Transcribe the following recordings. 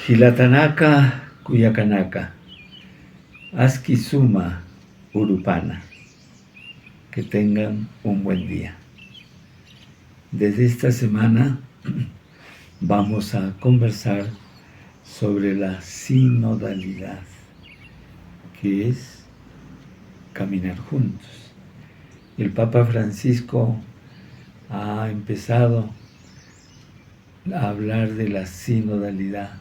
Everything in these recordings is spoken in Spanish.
Hilatanaka Kuyakanaka, Aski Suma Urupana. Que tengan un buen día. Desde esta semana vamos a conversar sobre la sinodalidad, que es caminar juntos. El Papa Francisco ha empezado a hablar de la sinodalidad,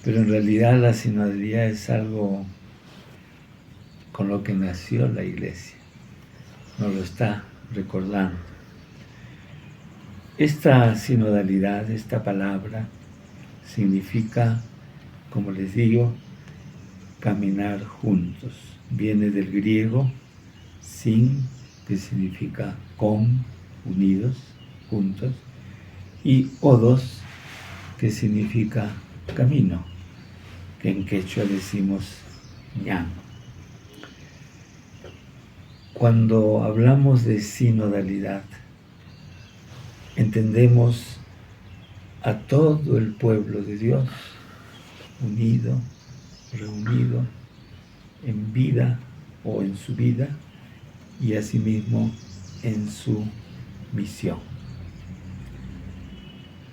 pero en realidad la sinodalidad es algo con lo que nació la Iglesia, nos lo está recordando. Esta sinodalidad, esta palabra, significa, como les digo, caminar juntos. Viene del griego sin, que significa con, unidos, juntos, y odos, que significa camino, que en quechua decimos ñan. Cuando hablamos de sinodalidad, entendemos a todo el pueblo de Dios unido, reunido en vida o en su vida y asimismo en su misión.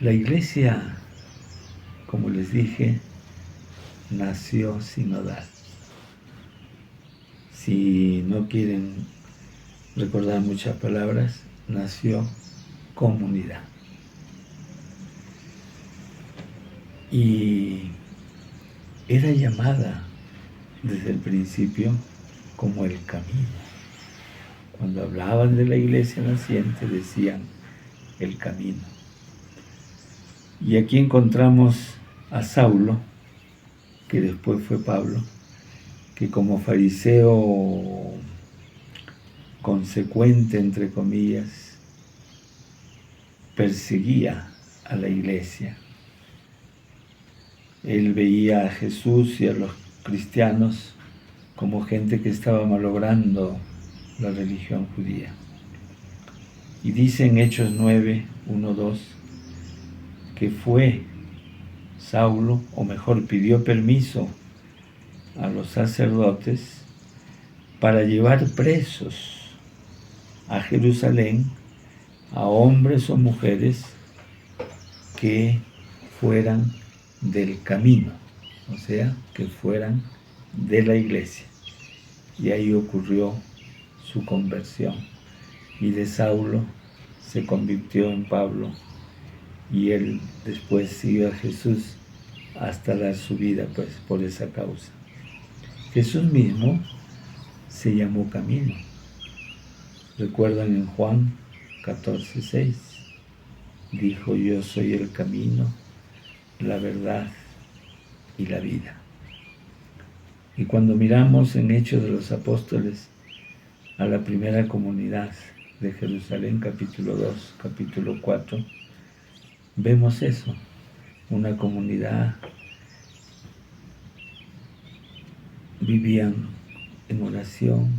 La Iglesia, como les dije, nació sinodal. Si no quieren recordar muchas palabras, nació comunidad. Y era llamada desde el principio como el camino. Cuando hablaban de la iglesia naciente decían el camino. Y aquí encontramos a Saulo, que después fue Pablo, que como fariseo consecuente, entre comillas, perseguía a la iglesia. Él veía a Jesús y a los cristianos como gente que estaba malogrando la religión judía. Y dice en Hechos 9, 1, 2, que fue Saulo, o mejor, pidió permiso a los sacerdotes para llevar presos a Jerusalén a hombres o mujeres que fueran del camino, o sea, que fueran de la iglesia. Y ahí ocurrió su conversión. Y de Saulo se convirtió en Pablo, y él después siguió a Jesús hasta dar su vida, pues, por esa causa. Jesús mismo se llamó Camino. ¿Recuerdan en Juan 14:6? Dijo: yo soy el camino, la verdad y la vida. Y cuando miramos en Hechos de los Apóstoles a la primera comunidad de Jerusalén, capítulo 2, capítulo 4, vemos eso, una comunidad, vivían en oración,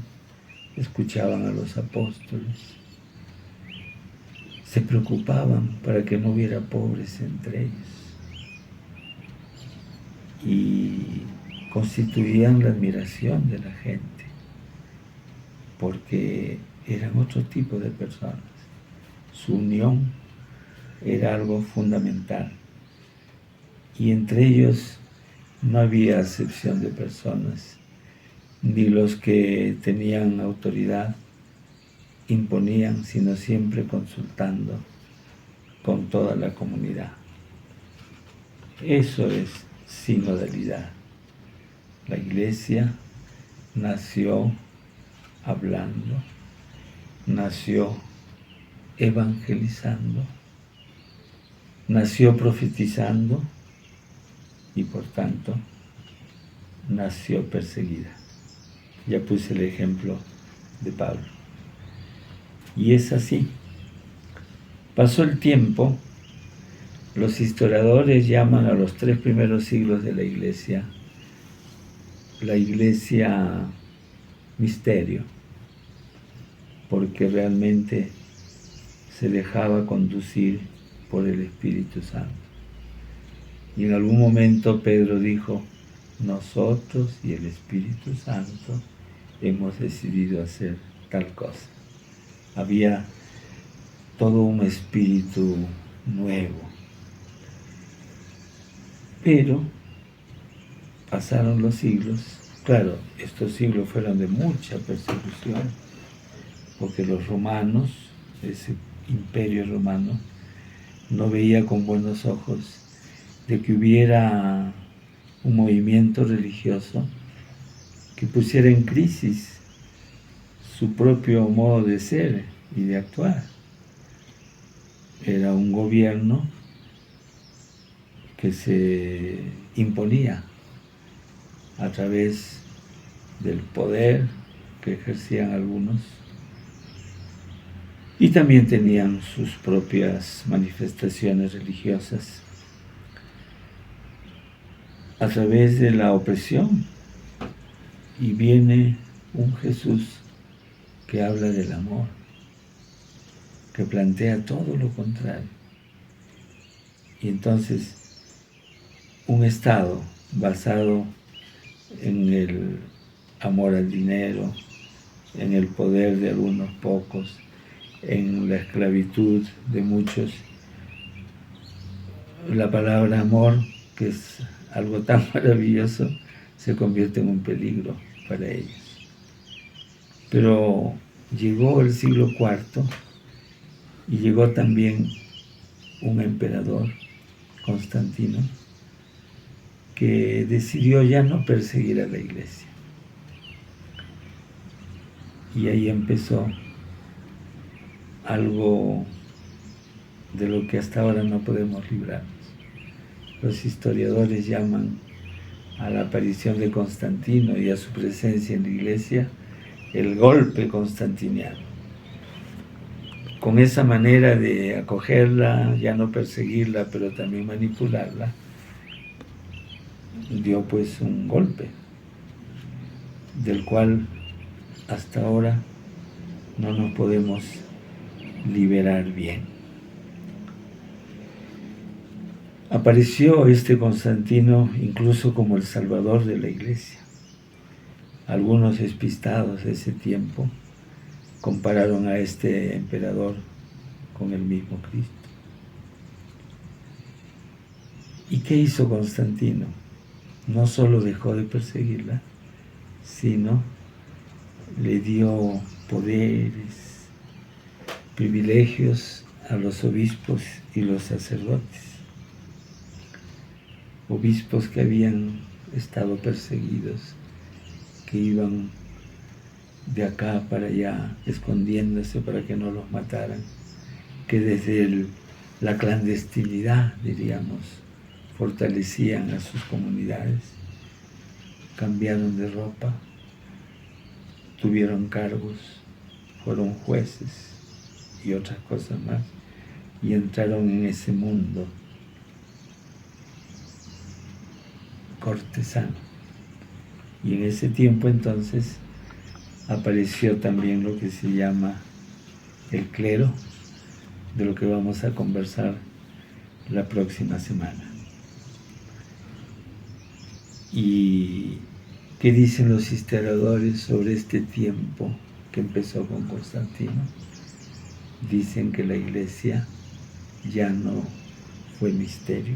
escuchaban a los apóstoles, se preocupaban para que no hubiera pobres entre ellos y constituían la admiración de la gente porque eran otro tipo de personas. Su unión era algo fundamental y entre ellos no había acepción de personas, ni los que tenían autoridad imponían, sino siempre consultando con toda la comunidad. Eso es sinodalidad. La iglesia nació hablando, nació evangelizando, nació profetizando y por tanto nació perseguida. Ya puse el ejemplo de Pablo. Y es así. Pasó el tiempo, los historiadores llaman a los 3 primeros siglos de la iglesia misterio, porque realmente se dejaba conducir por el Espíritu Santo. Y en algún momento Pedro dijo, nosotros y el Espíritu Santo hemos decidido hacer tal cosa. Había todo un espíritu nuevo. Pero pasaron los siglos. Claro, estos siglos fueron de mucha persecución, porque los romanos, ese imperio romano, no veía con buenos ojos de que hubiera un movimiento religioso que pusiera en crisis su propio modo de ser y de actuar. Era un gobierno que se imponía a través del poder que ejercían algunos, y también tenían sus propias manifestaciones religiosas a través de la opresión. Y viene un Jesús que habla del amor, que plantea todo lo contrario. Y entonces un Estado basado en el amor al dinero, en el poder de algunos pocos, en la esclavitud de muchos, la palabra amor, que es algo tan maravilloso, se convierte en un peligro para ellos. Pero llegó el siglo IV y llegó también un emperador, Constantino, que decidió ya no perseguir a la iglesia. Y ahí empezó algo de lo que hasta ahora no podemos librarnos. Los historiadores llaman a la aparición de Constantino y a su presencia en la iglesia el golpe constantiniano. Con esa manera de acogerla, ya no perseguirla, pero también manipularla, dio pues un golpe, del cual hasta ahora no nos podemos liberar bien. Apareció este Constantino incluso como el salvador de la iglesia. Algunos despistados de ese tiempo compararon a este emperador con el mismo Cristo. ¿Y qué hizo Constantino? No solo dejó de perseguirla, sino le dio poderes, privilegios a los obispos y los sacerdotes. Obispos que habían estado perseguidos, que iban de acá para allá, escondiéndose para que no los mataran, que desde la clandestinidad, diríamos, fortalecían a sus comunidades, cambiaron de ropa, tuvieron cargos, fueron jueces y otras cosas más, y entraron en ese mundo cortesano. Y en ese tiempo entonces apareció también lo que se llama el clero, de lo que vamos a conversar la próxima semana. ¿Y qué dicen los historiadores sobre este tiempo que empezó con Constantino? Dicen que la iglesia ya no fue misterio,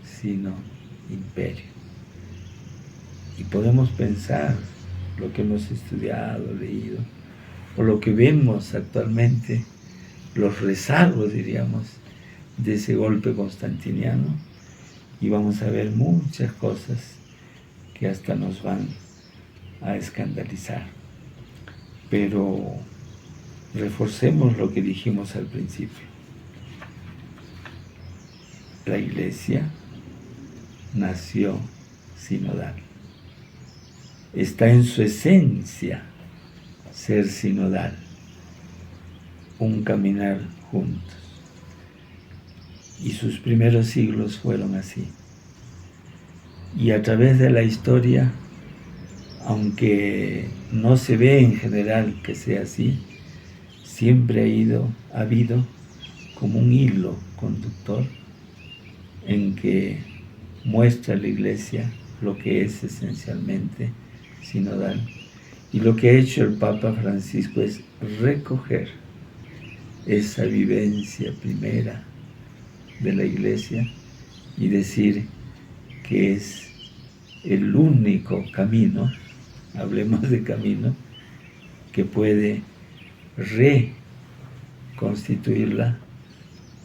sino imperio. Y podemos pensar lo que hemos estudiado, leído, o lo que vemos actualmente, los rezagos, diríamos, de ese golpe constantiniano, y vamos a ver muchas cosas que hasta nos van a escandalizar. Pero reforcemos lo que dijimos al principio. La iglesia nació sinodal. Está en su esencia ser sinodal, un caminar juntos. Y sus primeros siglos fueron así. Y a través de la historia, aunque no se ve en general que sea así, siempre ha habido como un hilo conductor en que muestra a la Iglesia lo que es esencialmente sinodal. Y lo que ha hecho el Papa Francisco es recoger esa vivencia primera de la Iglesia y decir que es el único camino, hablemos de camino, que puede reconstituirla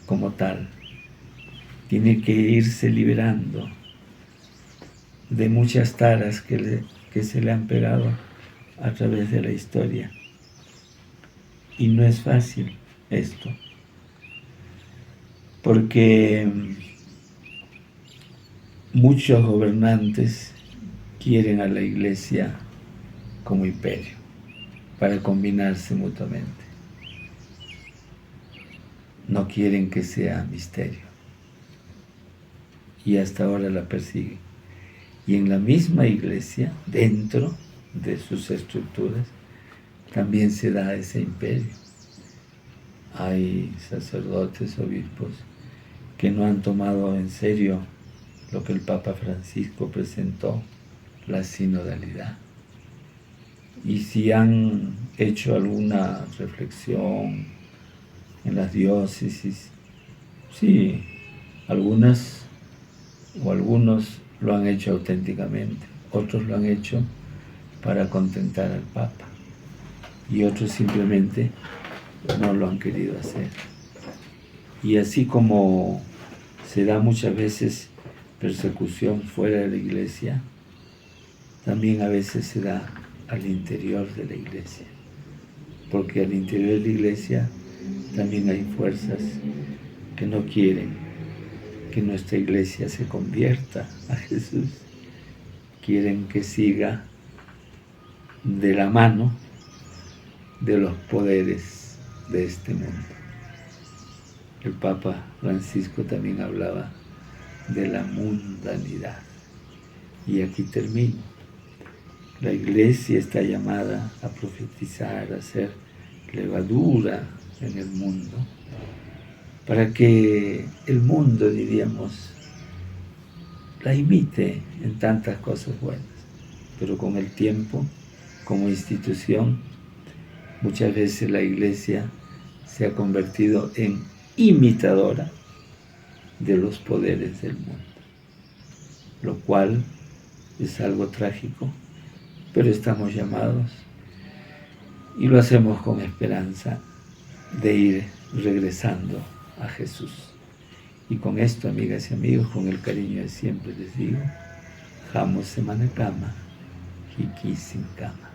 como tal. Tiene que irse liberando de muchas taras que se le han pegado a través de la historia. Y no es fácil esto, porque muchos gobernantes quieren a la Iglesia como imperio para combinarse mutuamente. No quieren que sea misterio. Y hasta ahora la persiguen. Y en la misma Iglesia, dentro de sus estructuras, también se da ese imperio. Hay sacerdotes, obispos, que no han tomado en serio lo que el Papa Francisco presentó, la sinodalidad. Y si han hecho alguna reflexión en las diócesis, sí, algunas o algunos lo han hecho auténticamente, otros lo han hecho para contentar al Papa y otros simplemente no lo han querido hacer. Y así como se da muchas veces persecución fuera de la Iglesia, también a veces se da al interior de la Iglesia, porque al interior de la Iglesia también hay fuerzas que no quieren que nuestra Iglesia se convierta a Jesús, quieren que siga de la mano de los poderes de este mundo. El Papa Francisco también hablaba de la mundanidad. Y aquí termino. La Iglesia está llamada a profetizar, a ser levadura en el mundo, para que el mundo, diríamos, la imite en tantas cosas buenas. Pero con el tiempo, como institución, muchas veces la Iglesia se ha convertido en imitadora de los poderes del mundo, lo cual es algo trágico, pero estamos llamados y lo hacemos con esperanza de ir regresando a Jesús. Y con esto, amigas y amigos, con el cariño de siempre les digo, Jamo semana cama, Hiki sin cama.